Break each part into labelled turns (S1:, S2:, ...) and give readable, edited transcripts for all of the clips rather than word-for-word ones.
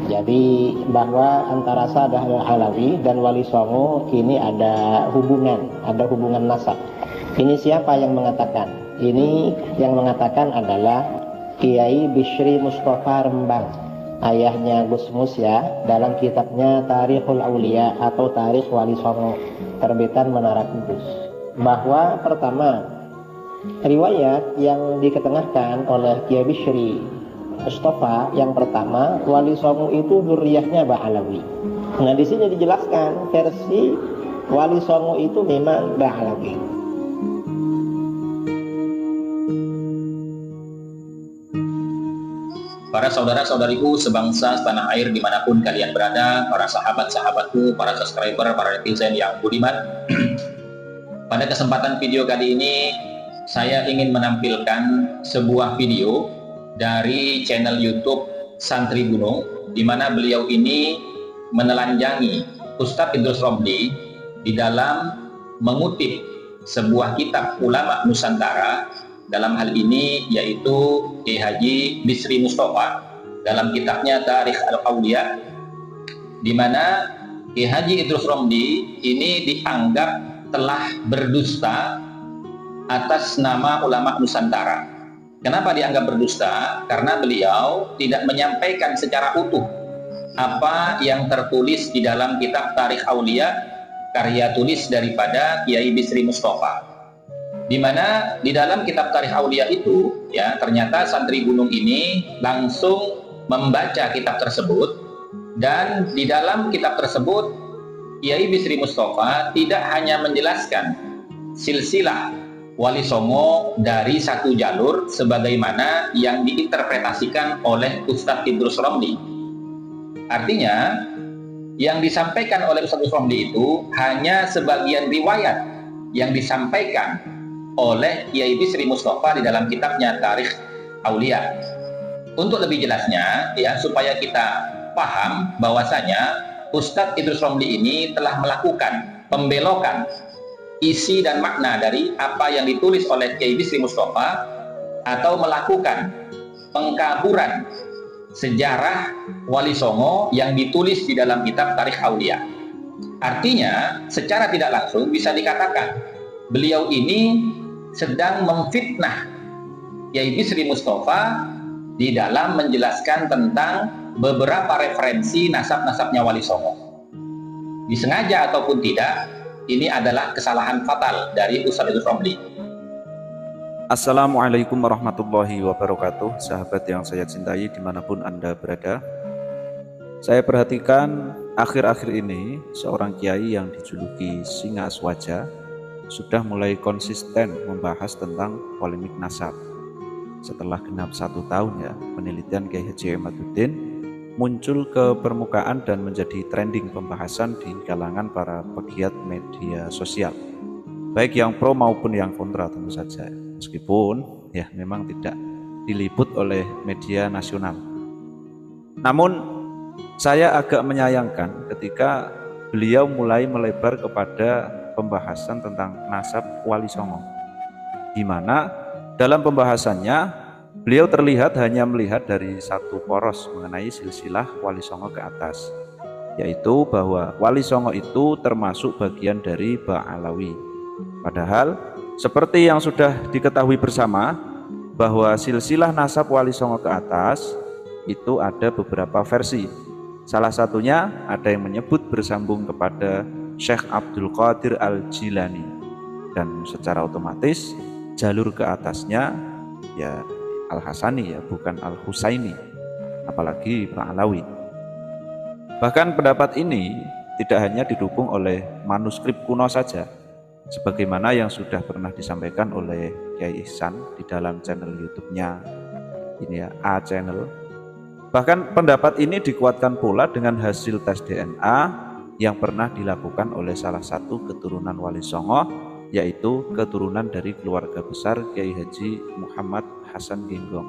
S1: Jadi bahwa antara Sa'dah Al-Alawi dan Wali Songo ini ada hubungan nasab. Ini siapa yang mengatakan? Ini yang mengatakan adalah Kiai Bishri Mustafa Rembang, ayahnya Gus Mus ya, dalam kitabnya Tarikhul Aulia atau Tarikh Wali Songo, terbitan Menara Kudus. Bahwa pertama, riwayat yang diketengahkan oleh Kiai Bishri Mustafa yang pertama, Wali Songo itu dzurriyyahnya Ba'alawi. Nah, di sini dijelaskan versi Wali Songo itu memang Ba'alawi.
S2: Para saudara-saudariku sebangsa tanah air dimanapun kalian berada, para sahabat-sahabatku, para subscriber, para netizen yang budiman. Pada kesempatan video kali ini, saya ingin menampilkan sebuah video dari channel YouTube Santri Gunung, di mana beliau ini menelanjangi Ustadz Idrus Romli di dalam mengutip sebuah kitab ulama Nusantara, dalam hal ini yaitu Kiai Haji Bishri Mustafa dalam kitabnya Tarikh Al-Aulia, di mana Kiai Haji Idrus Romli ini dianggap telah berdusta atas nama ulama Nusantara. Kenapa dianggap berdusta? Karena beliau tidak menyampaikan secara utuh apa yang tertulis di dalam kitab Tarikh Aulia, karya tulis daripada Kiai Bishri Mustafa. Di mana di dalam kitab Tarikh Aulia itu ya, ternyata santri gunung ini langsung membaca kitab tersebut, dan di dalam kitab tersebut Kiai Bishri Mustafa tidak hanya menjelaskan silsilah Wali Songo dari satu jalur sebagaimana yang diinterpretasikan oleh Ustadz Idrus Romli. Artinya yang disampaikan oleh Ustadz Idrus Romli itu hanya sebagian riwayat yang disampaikan oleh Kiai Bishri Mustafa di dalam kitabnya Tarikh Aulia. Untuk lebih jelasnya ya, supaya kita paham bahwasanya Ustadz Idrus Romli ini telah melakukan pembelokan isi dan makna dari apa yang ditulis oleh Kiai Bishri Mustafa, atau melakukan pengkaburan sejarah Wali Songo yang ditulis di dalam kitab Tarikh Aulia. Artinya secara tidak langsung bisa dikatakan beliau ini sedang memfitnah Kiai Bishri Mustafa di dalam menjelaskan tentang beberapa referensi nasab-nasabnya Wali Songo. Disengaja ataupun tidak, ini adalah kesalahan fatal dari Ustadz Idrus Romli.
S3: Assalamualaikum warahmatullahi wabarakatuh, sahabat yang saya cintai dimanapun Anda berada. Saya perhatikan akhir-akhir ini seorang kiai yang dijuluki Singa Aswaja sudah mulai konsisten membahas tentang polemik nasab. Setelah genap 1 tahun ya, penelitian Kiai Haji Imaduddin muncul ke permukaan dan menjadi trending pembahasan di kalangan para pegiat media sosial, baik yang pro maupun yang kontra tentu saja, meskipun ya memang tidak diliput oleh media nasional. Namun saya agak menyayangkan ketika beliau mulai melebar kepada pembahasan tentang nasab Wali Songo, di mana dalam pembahasannya beliau terlihat hanya melihat dari satu poros mengenai silsilah Wali Songo ke atas, yaitu bahwa Wali Songo itu termasuk bagian dari Ba'alawi. Padahal seperti yang sudah diketahui bersama bahwa silsilah nasab Wali Songo ke atas itu ada beberapa versi. Salah satunya ada yang menyebut bersambung kepada Syekh Abdul Qadir Al-Jilani, dan secara otomatis jalur ke atasnya ya Al-Hasani ya, bukan Al-Husaini, apalagi Ba'alawi. Bahkan pendapat ini tidak hanya didukung oleh manuskrip kuno saja, sebagaimana yang sudah pernah disampaikan oleh Kiai Ihsan di dalam channel YouTube-nya ini ya, A Channel. Bahkan pendapat ini dikuatkan pula dengan hasil tes DNA yang pernah dilakukan oleh salah satu keturunan Wali Songo, yaitu keturunan dari keluarga besar Kiai Haji Muhammad Hasan Genggong.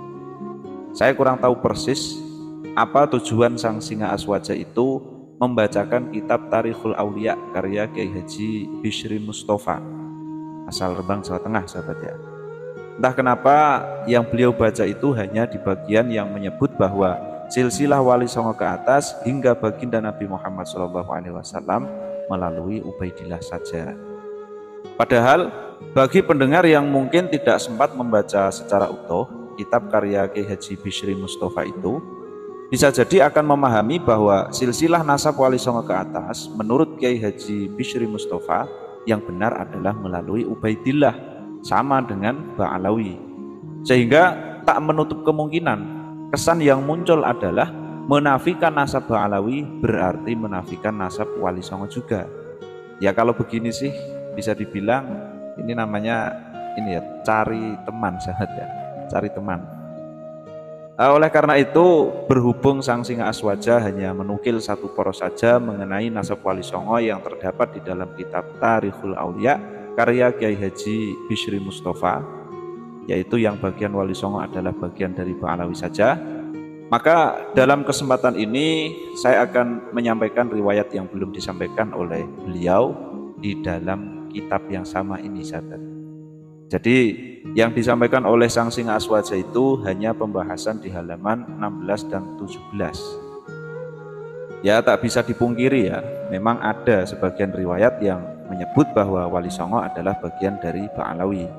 S3: Saya kurang tahu persis apa tujuan sang Singa Aswaja itu membacakan kitab Tarikhul Aulia karya Kiai Haji Bishri Mustafa, asal Rembang, Jawa Tengah, sahabat ya. Entah kenapa yang beliau baca itu hanya di bagian yang menyebut bahwa silsilah Wali Songo ke atas hingga baginda Nabi Muhammad SAW melalui Ubaidillah saja. Padahal bagi pendengar yang mungkin tidak sempat membaca secara utuh kitab karya Kiai Haji Bishri Mustafa itu, bisa jadi akan memahami bahwa silsilah nasab Wali Songo ke atas menurut Kiai Haji Bishri Mustafa yang benar adalah melalui Ubaidillah, sama dengan Ba'alawi. Sehingga tak menutup kemungkinan kesan yang muncul adalah menafikan nasab Ba'alawi berarti menafikan nasab Wali Songo juga. Ya kalau begini sih bisa dibilang ini namanya cari teman, sahabat ya, cari teman. Oleh karena itu, berhubung Sang Singa Aswaja hanya menukil satu poros saja mengenai nasab Wali Songo yang terdapat di dalam kitab Tarikhul Aulia karya Kiai Haji Bishri Mustafa, yaitu yang bagian Wali Songo adalah bagian dari Ba'alawi saja, maka dalam kesempatan ini saya akan menyampaikan riwayat yang belum disampaikan oleh beliau di dalam kitab yang sama ini, sahabat. Jadi yang disampaikan oleh Sang Singa Aswaja itu hanya pembahasan di halaman 16 dan 17. Ya tak bisa dipungkiri ya, memang ada sebagian riwayat yang menyebut bahwa Wali Songo adalah bagian dari Ba'alawi.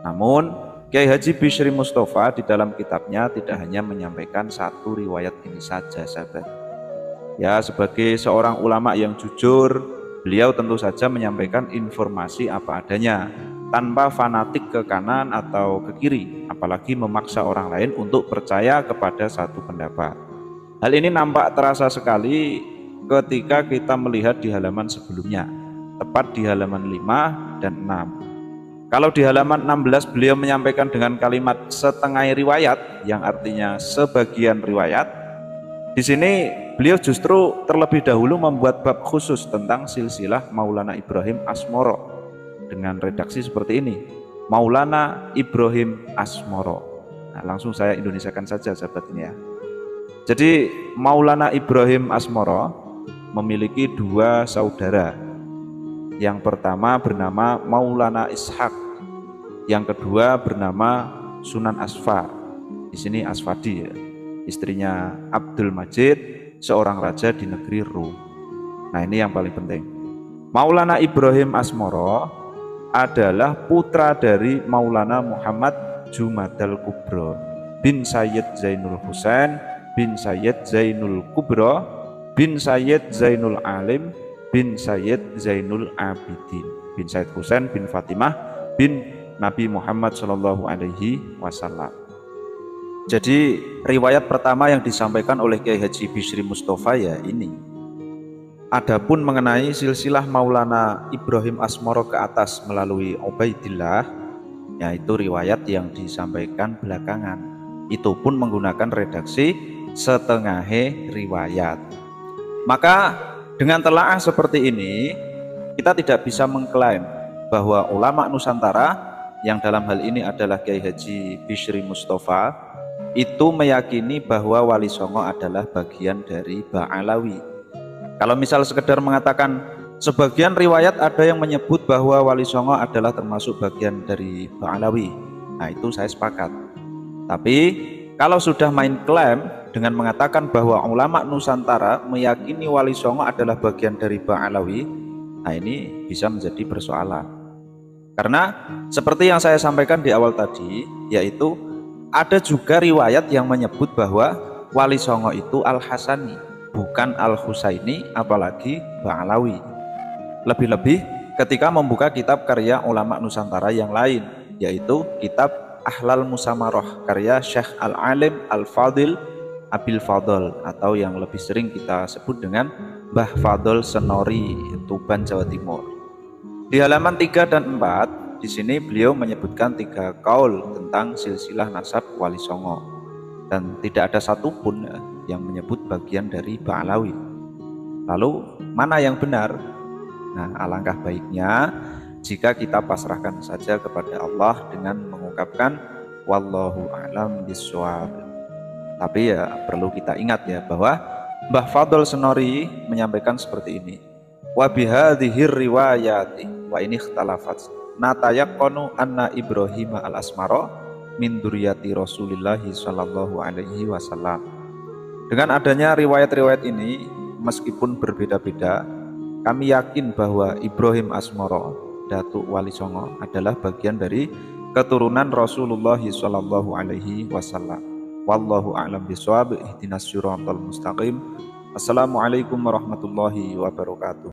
S3: Namun Kiai Haji Bishri Mustafa di dalam kitabnya tidak hanya menyampaikan satu riwayat ini saja, sahabat. Ya sebagai seorang ulama yang jujur, beliau tentu saja menyampaikan informasi apa adanya, tanpa fanatik ke kanan atau ke kiri, apalagi memaksa orang lain untuk percaya kepada satu pendapat. Hal ini nampak terasa sekali ketika kita melihat di halaman sebelumnya, tepat di halaman 5 dan 6. Kalau di halaman 16 beliau menyampaikan dengan kalimat setengah riwayat, yang artinya sebagian riwayat. Di sini beliau justru terlebih dahulu membuat bab khusus tentang silsilah Maulana Ibrahim Asmoro dengan redaksi seperti ini, Maulana Ibrahim Asmoro. Nah, langsung saya Indonesiakan saja, sahabat ini ya. Jadi Maulana Ibrahim Asmoro memiliki dua saudara. Yang pertama bernama Maulana Ishak, yang kedua bernama Sunan Asfar. Di sini Asfadi ya, istrinya Abdul Majid, seorang raja di negeri Rum. Nah ini yang paling penting. Maulana Ibrahim Asmoro adalah putra dari Maulana Muhammad Jumadal Kubro bin Sayyid Zainul Husain bin Sayyid Zainul Kubro bin Sayyid Zainul Alim bin Sayyid Zainul Abidin bin Sayyid Husain bin Fatimah bin Nabi Muhammad Shallallahu Alaihi Wasallam. Jadi riwayat pertama yang disampaikan oleh Kiai Haji Bishri Mustafa ya ini. Adapun mengenai silsilah Maulana Ibrahim Asmoro ke atas melalui Ubaidillah, yaitu riwayat yang disampaikan belakangan. Itu pun menggunakan redaksi setengah riwayat. Maka dengan telaah seperti ini, kita tidak bisa mengklaim bahwa ulama Nusantara yang dalam hal ini adalah Kiai Haji Bishri Mustafa itu meyakini bahwa Wali Songo adalah bagian dari Ba'alawi. Kalau misal sekedar mengatakan sebagian riwayat ada yang menyebut bahwa Wali Songo adalah termasuk bagian dari Ba'alawi, nah itu saya sepakat. Tapi kalau sudah main klaim dengan mengatakan bahwa ulama Nusantara meyakini Wali Songo adalah bagian dari Ba'alawi, nah ini bisa menjadi persoalan. Karena seperti yang saya sampaikan di awal tadi, yaitu ada juga riwayat yang menyebut bahwa Wali Songo itu Al-Hasani, bukan Al-Husaini, apalagi Ba'alawi. Lebih-lebih ketika membuka kitab karya ulama Nusantara yang lain, yaitu kitab Ahlal Musamaroh karya Syekh Al-Alim Al-Fadil Abil Fadl, atau yang lebih sering kita sebut dengan Mbah Fadl Senori, Tuban, Jawa Timur. Di halaman 3 dan 4 di sini beliau menyebutkan 3 kaul tentang silsilah nasab Wali Songo, dan tidak ada satupun yang menyebut bagian dari Ba'alawi. Lalu mana yang benar? Nah, alangkah baiknya jika kita pasrahkan saja kepada Allah dengan mengungkapkan wallahu a'lam bishawab. Tapi ya perlu kita ingat ya bahwa Mbah Fadl Senori menyampaikan seperti ini. Wa bihadhir riwayati wa ini ikhtalafat natayaqanu anna Ibrahim al-Asmara min dzurriyyati Rasulillah sallallahu alaihi wasallam. Dengan adanya riwayat-riwayat ini, meskipun berbeda-beda, kami yakin bahwa Ibrahim Asmoro, Datuk Wali Songo, adalah bagian dari keturunan Rasulullah SAW. Wallahu a'lam bishawab. Ihdinas siratal mustaqim. Assalamualaikum warahmatullahi wabarakatuh.